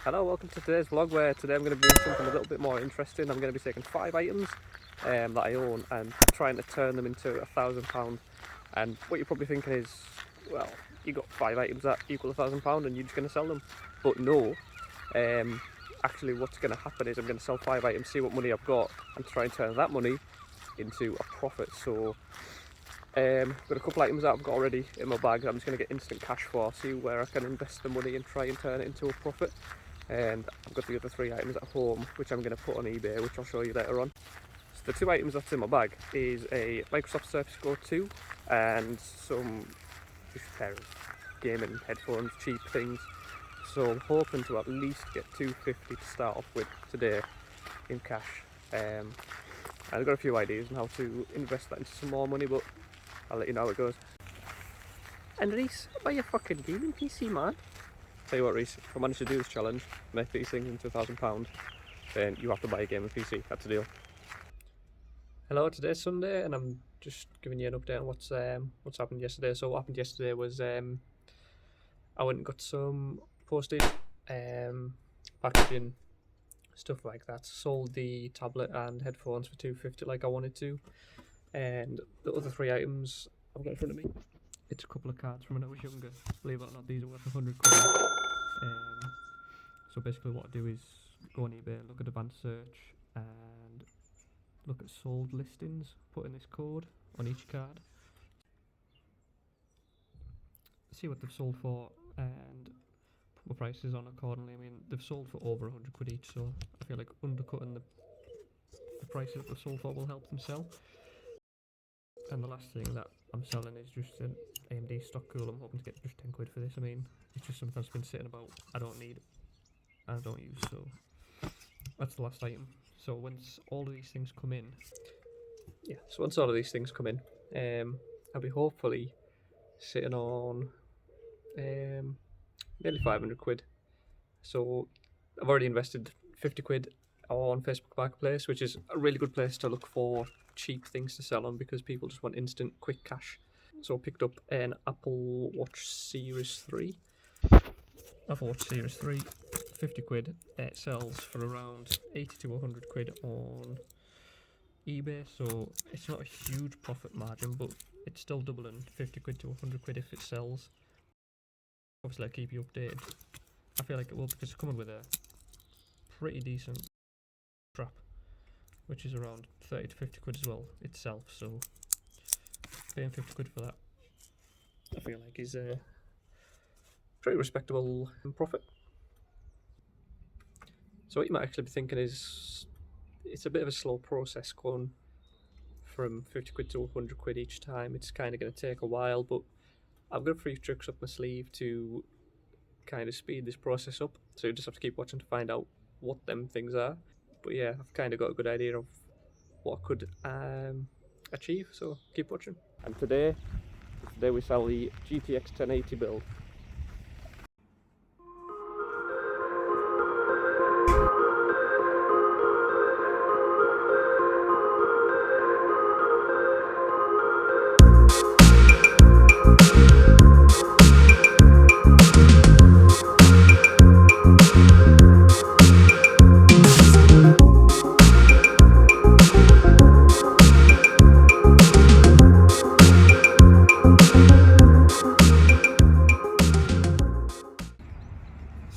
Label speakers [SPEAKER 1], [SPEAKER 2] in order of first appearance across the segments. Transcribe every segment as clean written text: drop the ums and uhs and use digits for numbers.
[SPEAKER 1] Hello, welcome to today's vlog where today I'm going to be doing something a little bit more interesting. I'm going to be taking 5 items that I own and trying to turn them into £1,000. And what you're probably thinking is, well, you got 5 items that equal £1,000 and you're just going to sell them. But no, actually what's going to happen is I'm going to sell 5 items, see what money I've got and try and turn that money into a profit. So I've got a couple items that I've got already in my bag that I'm just going to get instant cash for, see where I can invest the money and try and turn it into a profit. And I've got the other 3 items at home which I'm going to put on eBay, which I'll show you later on. So the 2 items that's in my bag is a Microsoft Surface Go 2 and some just pair of gaming headphones, cheap things. So I'm hoping to at least get $250 to start off with today in cash. And I've got a few ideas on how to invest that into some more money, but I'll let you know how it goes. And Reese, buy your fucking gaming PC, man. Tell you what, Reese, if I manage to do this challenge, make these things into £1,000, then you have to buy a gaming PC. That's a deal. Hello, today's Sunday, and I'm just giving you an update on what's happened yesterday. So what happened yesterday was I went and got some postage, packaging, stuff like that. Sold the tablet and headphones for $250 like I wanted to, and the other 3 items I've got in front of me. It's a couple of cards from when I was younger. Believe it or not, these are worth £100. So basically what I do is go on eBay, look at advanced search and look at sold listings, put in this code on each card, see what they've sold for and put my prices on accordingly. I mean, they've sold for over £100 each, so I feel like undercutting the prices they've sold for will help them sell. And the last thing that I'm selling is just an AMD stock cool. I'm hoping to get just £10 for this. I mean, it's just something that's been sitting about, I don't need, I don't use, so that's the last item. So once all of these things come in, I'll be hopefully sitting on nearly £500. So I've already invested £50 on Facebook Marketplace, which is a really good place to look for cheap things to sell on because people just want instant quick cash. So I picked up an Apple Watch Series 3. Apple Watch Series 3, £50. It sells for around £80 to £100 on eBay, so it's not a huge profit margin, but it's still doubling £50 to £100 if it sells. Obviously, I'll keep you updated. I feel like it will because it's coming with a pretty decent strap, which is around £30 to £50 as well itself, so paying £50 for that I feel like is a pretty respectable profit. So what you might actually be thinking is it's a bit of a slow process going from £50 to £100 each time. It's kind of going to take a while, but I've got a few tricks up my sleeve to kind of speed this process up, so you just have to keep watching to find out what them things are. But yeah, I've kind of got a good idea of what I could achieve, so keep watching. And today we sell the GTX 1080 build.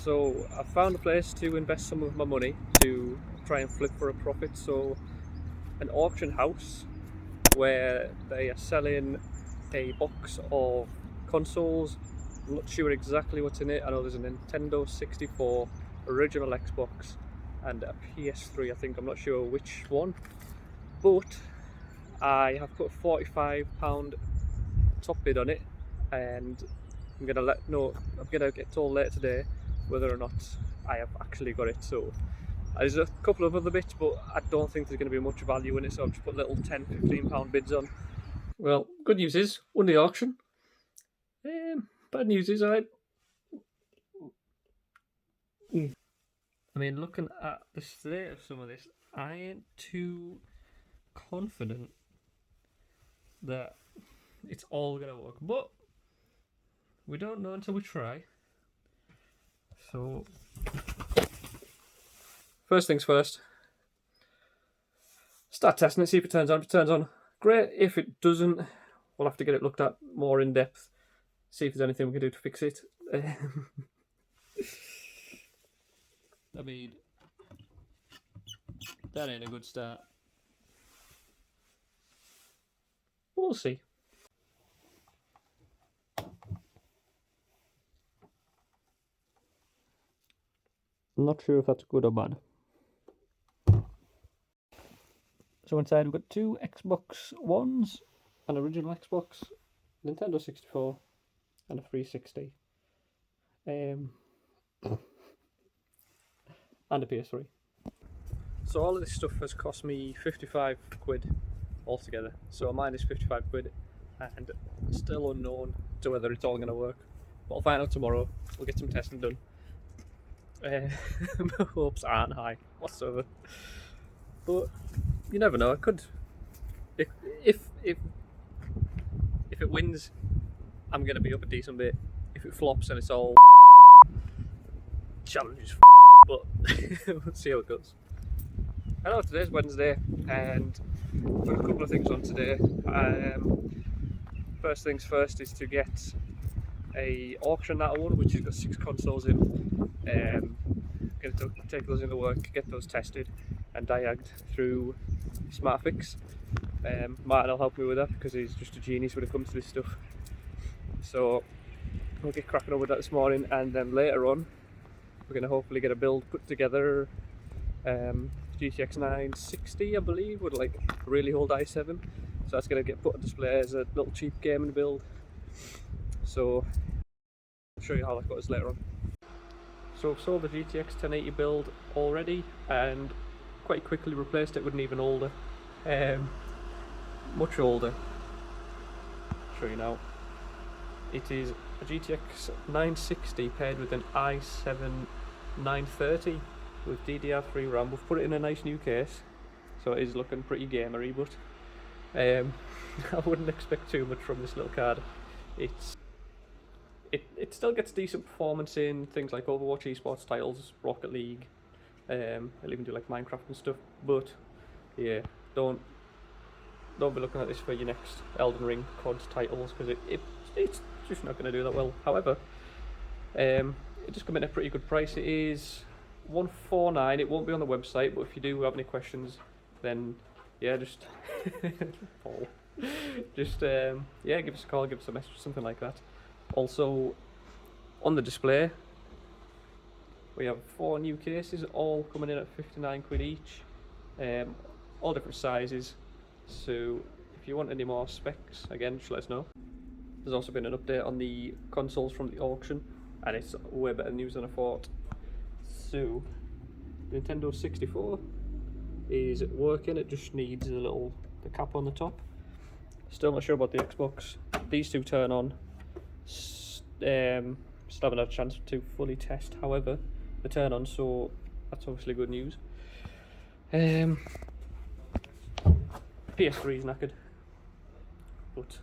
[SPEAKER 1] So I found a place to invest some of my money to try and flip for a profit. So an auction house where they are selling a box of consoles. I'm not sure exactly what's in it. I know there's a Nintendo 64, original Xbox and a PS3 I think. I'm not sure which one, but I have put a £45 top bid on it and I'm gonna get told later today whether or not I have actually got it. So there's a couple of other bits, but I don't think there's going to be much value in it, so I've just put little £10-15 bids on. Well, good news is, won the auction. Bad news is I mean, looking at the state of some of this, I ain't too confident that it's all going to work, but we don't know until we try. So first things first. Start testing it, see if it turns on. If it turns on, great. If it doesn't, we'll have to get it looked at more in depth. See if there's anything we can do to fix it. I mean, that ain't a good start. We'll see. I'm not sure if that's good or bad. So inside we've got two Xbox Ones, an original Xbox, Nintendo 64, and a 360. And a PS3. So all of this stuff has cost me 55 quid altogether. So mine is 55 quid and still unknown to whether it's all going to work. But I'll find out tomorrow. We'll get some testing done. My hopes aren't high whatsoever. But you never know. It could. If it wins, I'm going to be up a decent bit. If it flops and it's all challenges, but we'll see how it goes. I know today's Wednesday and I've got a couple of things on today. First things first is to get a auction that I won, which has got 6 consoles in. Going to take those into work, get those tested and diagged through SmartFix. Martin will help me with that because he's just a genius when it comes to this stuff. So we'll get cracking on with that this morning, and then later on we're going to hopefully get a build put together. GTX 960 I believe, with like a really old i7, so that's going to get put on display as a little cheap gaming build. So I'll show you how that goes later on. So I've sold the GTX 1080 build already and quite quickly replaced it with an even older, much older. I'll show you now. It is a GTX 960 paired with an i7 930 with DDR3 RAM. We've put it in a nice new case, so it is looking pretty gamery, but I wouldn't expect too much from this little card. It still gets decent performance in things like Overwatch, esports titles, Rocket League. It'll even do like Minecraft and stuff. But yeah, don't be looking at this for your next Elden Ring COD titles, because it's just not going to do that well. However, it just come in at a pretty good price. It is $149. It won't be on the website, but if you do have any questions, then yeah, just Paul, just yeah, give us a call, give us a message, something like that. Also, on the display, we have 4 new cases, all coming in at 59 quid each, all different sizes. So if you want any more specs, again, just let us know. There's also been an update on the consoles from the auction, and it's way better news than I thought. So, Nintendo 64 is working. It just needs the cap on the top. Still not sure about the Xbox. These two turn on. Still haven't had a chance to fully test. However, they turn on, so that's obviously good news. PS3 is knackered, but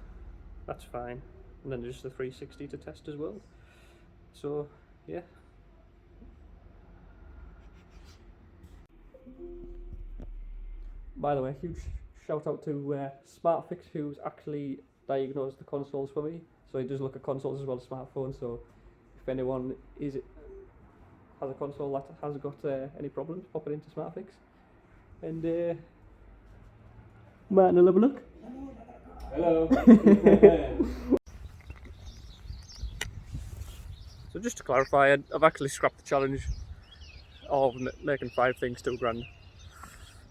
[SPEAKER 1] that's fine. And then there's the 360 to test as well. So yeah. By the way, huge shout out to SmartFix, who's actually diagnosed the consoles for me. So he does look at consoles as well as smartphones. So if anyone has a console that has got any problems, pop it into SmartFix. And Martin will have a look.
[SPEAKER 2] Hello.
[SPEAKER 1] So just to clarify, I've actually scrapped the challenge of making 5 things £2 grand.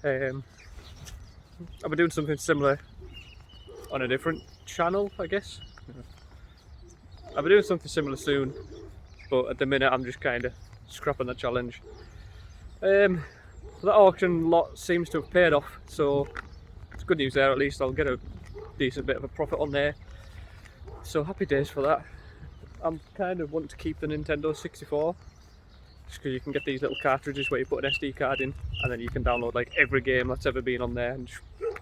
[SPEAKER 1] I've been doing something similar on a different channel, I guess. I'll be doing something similar soon, but at the minute I'm just kind of scrapping the challenge. The auction lot seems to have paid off, so it's good news there. At least I'll get a decent bit of a profit on there. So happy days for that. I'm kind of wanting to keep the Nintendo 64, just because you can get these little cartridges where you put an SD card in, and then you can download like every game that's ever been on there and just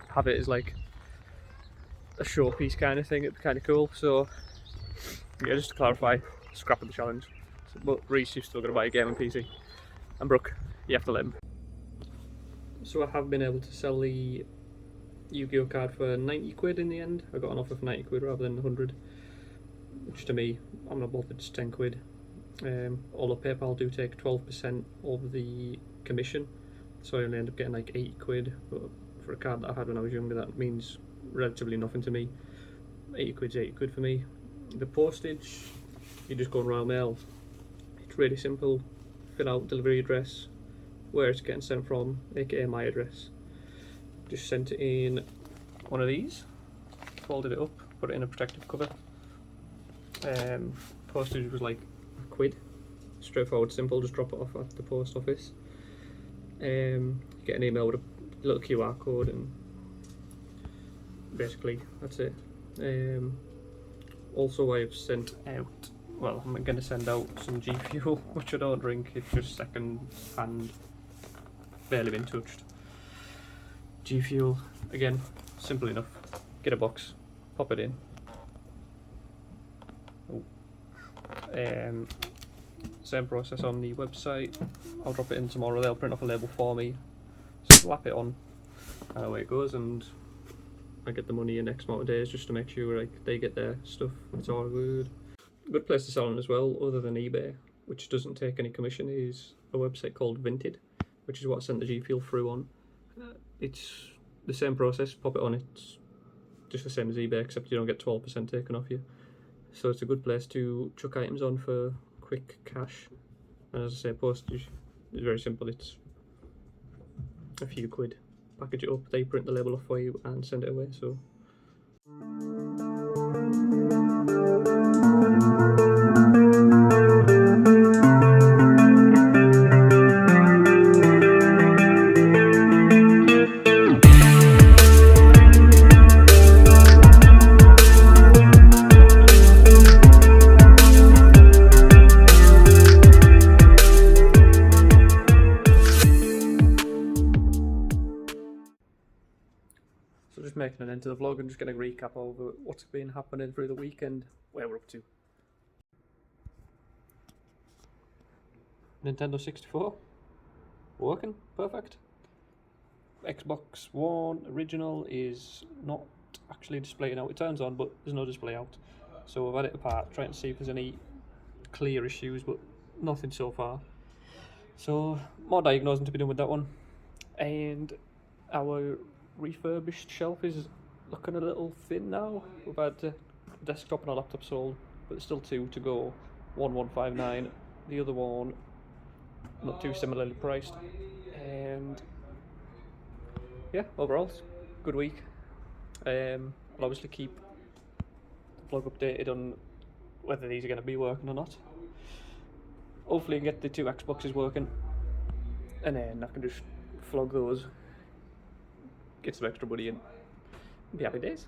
[SPEAKER 1] have it as like a showpiece kind of thing. It'd be kind of cool. So yeah, just to clarify, scrapping the challenge. But Reese, you've still got to buy a gaming PC, and Brooke, you have to let him. So I have been able to sell the Yu-Gi-Oh card for 90 quid in the end. I got an offer for 90 quid rather than 100, which to me, I'm not bothered, it's 10 quid. Although PayPal do take 12% of the commission, so I only end up getting like 80 quid. But for a card that I had when I was younger, that means relatively nothing to me. 80 quid's 80 quid for me. The postage, you just go on Royal Mail. It's really simple. Fill out delivery address, where it's getting sent from, aka my address. Just sent it in one of these, folded it up, put it in a protective cover. Postage was like a quid. Straightforward, simple, just drop it off at the post office. You get an email with a little QR code, and basically that's it. Also, I've sent out, well, I'm going to send out some G Fuel, which I don't drink, it's just second hand, barely been touched. G Fuel, again, simple enough. Get a box, pop it in. Same process on the website. I'll drop it in tomorrow, they'll print off a label for me, slap it on, and away it goes, and I get the money in X amount of days just to make sure like they get their stuff. It's all good. Good place to sell on as well, other than eBay, which doesn't take any commission, is a website called Vinted, which is what I sent the G Fuel through on. It's the same process, pop it on, it's just the same as eBay, except you don't get 12% taken off you. So it's a good place to chuck items on for quick cash. And as I say, postage is very simple, it's a few quid. Package it up, they print the label off for you and send it away. So just making an end to the vlog and just getting a recap over what's been happening through the weekend, where we're up to. Nintendo 64, working, perfect. Xbox One original is not actually displaying out, it turns on but there's no display out. So I've had it apart, trying to see if there's any clear issues, but nothing so far. So more diagnosing to be done with that one. And our refurbished shelf is looking a little thin now. We've had a desktop and a laptop sold, but there's still two to go. One 159, the other one not too similarly priced. And yeah, overall it's a good week. I'll obviously keep the vlog updated on whether these are going to be working or not. Hopefully I can get the two Xboxes working, and then I can just flog those, get some extra money in, be happy days.